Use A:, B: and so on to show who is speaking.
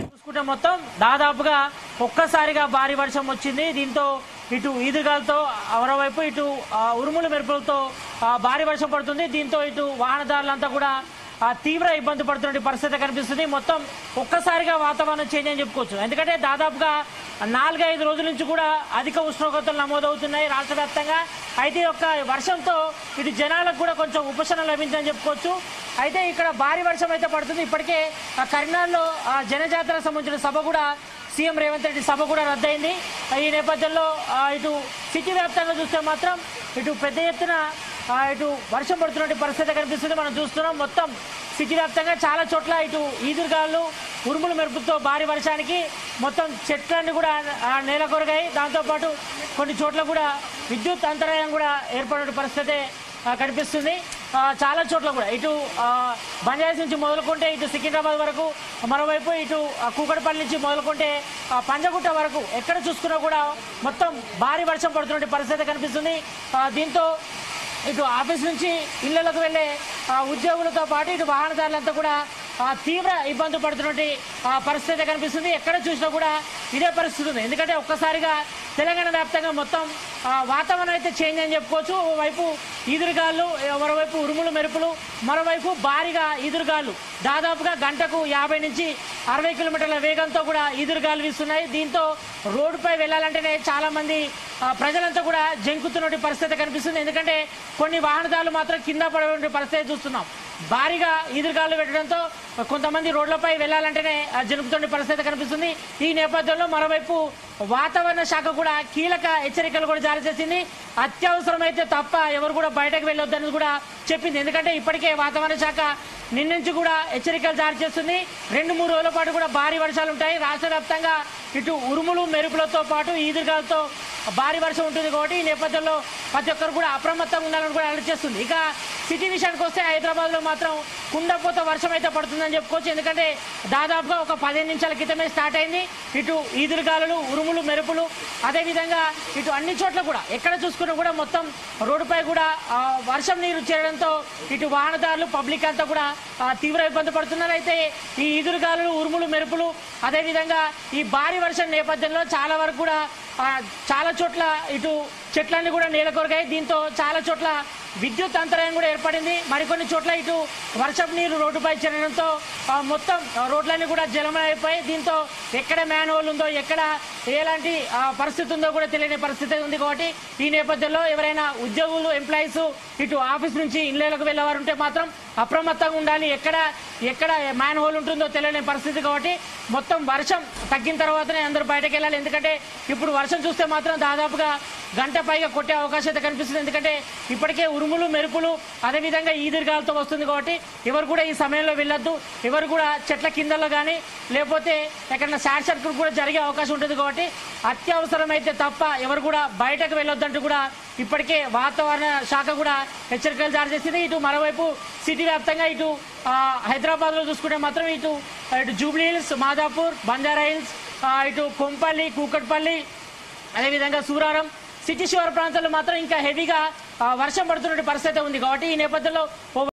A: చూసుకుంటే మొత్తం దాదాపుగా ఒక్కసారిగా భారీ వర్షం వచ్చింది. దీంతో ఇటు ఈదుగాలతో మరోవైపు ఇటు ఉరుములు మెరుపులతో భారీ వర్షం పడుతుంది. దీంతో ఇటు వాహనదారులంతా కూడా తీవ్ర ఇబ్బంది పడుతున్న పరిస్థితి కనిపిస్తుంది. మొత్తం ఒక్కసారిగా వాతావరణం చేంజ్ అని చెప్పుకోవచ్చు. ఎందుకంటే దాదాపుగా 4-5 రోజుల నుంచి కూడా అధిక ఉష్ణోగ్రతలు నమోదవుతున్నాయి రాష్ట్ర వ్యాప్తంగా. అయితే ఒక్క వర్షంతో ఇటు జనాలకు కూడా కొంచెం ఉపశమనం లభించని చెప్పుకోవచ్చు. అయితే ఇక్కడ భారీ వర్షం అయితే పడుతుంది. ఇప్పటికే కరీంనగర్లో జనజాతరకు సంబంధించిన సభ కూడా సీఎం రేవంత్ రెడ్డి సభ కూడా రద్దయింది. ఈ నేపథ్యంలో ఇటు సిటీ వ్యాప్తంగా చూస్తే మాత్రం ఇటు పెద్ద ఎత్తున ఇటు వర్షం పడుతున్న పరిస్థితి కనిపిస్తుంది. మనం చూస్తున్నాం మొత్తం సిటీ వ్యాప్తంగా చాలా చోట్ల ఇటు ఈదురుగాలు ఉరుములు మెరుపుతో భారీ వర్షానికి మొత్తం చెట్లన్నీ కూడా నేలకొరగాయి. దాంతోపాటు కొన్ని చోట్ల కూడా విద్యుత్ అంతరాయం కూడా ఏర్పడిన పరిస్థితి కనిపిస్తుంది. చాలా చోట్ల కూడా ఇటు బంజారాస్ నుంచి మొదలుకుంటే ఇటు సికింద్రాబాద్ వరకు, మరోవైపు ఇటు కూకట్పల్లి నుంచి మొదలుకుంటే పంజగుట్ట వరకు ఎక్కడ చూసుకున్నా కూడా మొత్తం భారీ వర్షం పడుతున్న పరిస్థితి కనిపిస్తుంది. దీంతో ఇటు ఆఫీస్ నుంచి ఇళ్లకు వెళ్ళే ఉద్యోగులతో పాటు ఇటు వాహనదారులంతా కూడా తీవ్ర ఇబ్బంది పడుతున్నటువంటి పరిస్థితి కనిపిస్తుంది. ఎక్కడ చూసినా కూడా ఇదే పరిస్థితి ఉంది. ఎందుకంటే ఒక్కసారిగా తెలంగాణ వ్యాప్తంగా మొత్తం వాతావరణం అయితే చేంజ్ అని చెప్పుకోవచ్చు. ఓవైపు ఈదురుగాలు, మరోవైపు ఉరుములు మెరుపులు, మరోవైపు భారీగా ఈదురుగాలు దాదాపుగా గంటకు 50 నుంచి 60 కిలోమీటర్ల వేగంతో కూడా ఈదురుగాలు వీస్తున్నాయి. దీంతో రోడ్డుపై వెళ్ళాలంటేనే చాలా మంది ప్రజలంతా కూడా జంకుతున్న పరిస్థితి కనిపిస్తుంది. ఎందుకంటే కొన్ని వాహనదారులు మాత్రం కింద పడే పరిస్థితి చూస్తున్నాం. భారీగా ఈదురుగాలు పెట్టడంతో కొంతమంది రోడ్లపై వెళ్లాలంటేనే జరుపుతున్న పరిస్థితి కనిపిస్తుంది. ఈ నేపథ్యంలో మరోవైపు వాతావరణ శాఖ కూడా కీలక హెచ్చరికలు కూడా జారీ చేసింది. అత్యవసరమైతే తప్ప ఎవరు కూడా బయటకు వెళ్ళొద్దని కూడా చెప్పింది. ఎందుకంటే ఇప్పటికే వాతావరణ శాఖ నిన్నుంచి కూడా హెచ్చరికలు జారీ చేస్తుంది. 2-3 రోజుల పాటు కూడా భారీ వర్షాలు ఉంటాయి. రాష్ట్ర వ్యాప్తంగా ఇటు ఉరుములు మెరుపులతో పాటు ఈదురుగాలతో భారీ వర్షం ఉంటుంది కాబట్టి ఈ నేపథ్యంలో ప్రతి ఒక్కరు కూడా అప్రమత్తంగా ఉండాలని కూడా అలర్ట్ చేస్తుంది. ఇక సిటీ విషయానికి వస్తే హైదరాబాద్లో మాత్రం కుండపోత వర్షం అయితే పడుతుందని చెప్పుకోవచ్చు. ఎందుకంటే దాదాపుగా ఒక 15 నిమిషాల క్రితమే స్టార్ట్ అయింది. ఇటు ఈదురుగాలులు, ఉరుములు మెరుపులు, అదేవిధంగా ఇటు అన్ని చోట్ల కూడా ఎక్కడ చూసుకున్నా కూడా మొత్తం రోడ్డుపై కూడా వర్షం నీరు చేరడంతో ఇటు వాహనదారులు, పబ్లిక్ అంతా కూడా తీవ్ర ఇబ్బంది పడుతున్నారు. అయితే ఈ ఈదురుగాలులు, ఉరుములు మెరుపులు, అదేవిధంగా ఈ భారీ వర్షం నేపథ్యంలో చాలా వరకు కూడా చాలా చోట్ల ఇటు చెట్లన్నీ కూడా నేలకొరగాయి. దీంతో చాలా చోట్ల విద్యుత్ అంతరాయం కూడా ఏర్పడింది. మరికొన్ని చోట్ల ఇటు వర్షపు నీరు రోడ్డుపై చేరడంతో మొత్తం రోడ్లన్నీ కూడా జలమయమైపోయి దీంతో ఎక్కడ మ్యాన్ హోల్ ఉందో, ఎక్కడ ఎలాంటి పరిస్థితి ఉందో కూడా తెలియని పరిస్థితి ఉంది. కాబట్టి ఈ నేపథ్యంలో ఎవరైనా ఉద్యోగులు, ఎంప్లాయీస్ ఇటు ఆఫీస్ నుంచి ఇళ్లకు వెళ్ళేవారు ఉంటే మాత్రం అప్రమత్తంగా ఉండాలి. ఎక్కడ మ్యాన్ హోల్ ఉంటుందో తెలియని పరిస్థితి. కాబట్టి మొత్తం వర్షం తగ్గిన తర్వాతనే అందరూ బయటకు వెళ్ళాలి. ఎందుకంటే ఇప్పుడు వర్షం చూస్తే మాత్రం దాదాపుగా గంట పైగా కొట్టే అవకాశం అయితే కనిపిస్తుంది. ఎందుకంటే ఇప్పటికే ఉరుములు మెరుపులు అదేవిధంగా ఈదురుగాలతో వస్తుంది. కాబట్టి ఎవరు కూడా ఈ సమయంలో వెళ్ళొద్దు. ఎవరు కూడా చెట్ల కిందలో కానీ లేకపోతే ఎక్కడైనా షార్ట్ సర్క్యూట్ కూడా జరిగే అవకాశం ఉంటుంది. కాబట్టి అత్యవసరమైతే తప్ప ఎవరు కూడా బయటకు వెళ్ళొద్దంటూ కూడా ఇప్పటికే వాతావరణ శాఖ కూడా హెచ్చరికలు జారీ చేసింది. ఇటు మరోవైపు సిటీ వ్యాప్తంగా ఇటు హైదరాబాద్లో చూసుకుంటే మాత్రం ఇటు Jubilee hills, Madhapur, Banjara hills, ఇటు కొంపల్లి, కూకట్పల్లి, అదేవిధంగా సూరారం, సిటీ శివారు ప్రాంతాల్లో మాత్రం ఇంకా హెవీగా వర్షం పడుతున్న పరిస్థితి ఉంది. కాబట్టి ఈ నేపథ్యంలో